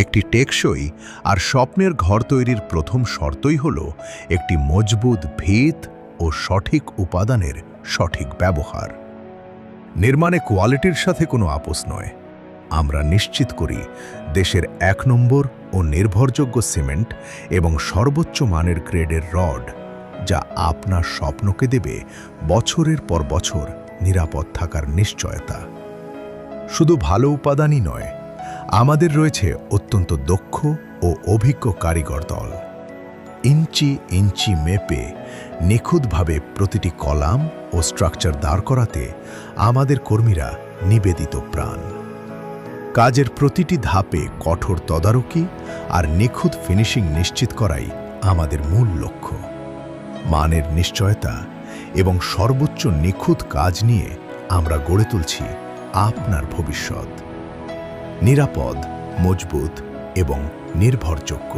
একটি টেকসই আর স্বপ্নের ঘর তৈরির প্রথম শর্তই হল একটি মজবুত ভিত ও সঠিক উপাদানের সঠিক ব্যবহার। নির্মাণে কোয়ালিটির সাথে কোনো আপোস নয়। আমরা নিশ্চিত করি দেশের ১ নম্বর ও নির্ভরযোগ্য সিমেন্ট এবং সর্বোচ্চ মানের গ্রেডের রড, যা আপনার স্বপ্নকে দেবে বছরের পর বছর নিরাপদ থাকার নিশ্চয়তা। শুধু ভালো উপাদানই নয়, আমাদের রয়েছে অত্যন্ত দক্ষ ও অভিজ্ঞ কারিগর দল। ইঞ্চি ইঞ্চি মেপে নিখুঁতভাবে প্রতিটি কলাম ও স্ট্রাকচার দাঁড় করাতে আমাদের কর্মীরা নিবেদিত প্রাণ। কাজের প্রতিটি ধাপে কঠোর তদারকি আর নিখুঁত ফিনিশিং নিশ্চিত করাই আমাদের মূল লক্ষ্য। মানের নিশ্চয়তা এবং সর্বোচ্চ নিখুঁত কাজ নিয়ে আমরা গড়ে তুলছি আপনার ভবিষ্যৎ। নিরাপদ, মজবুত এবং নির্ভরযোগ্য।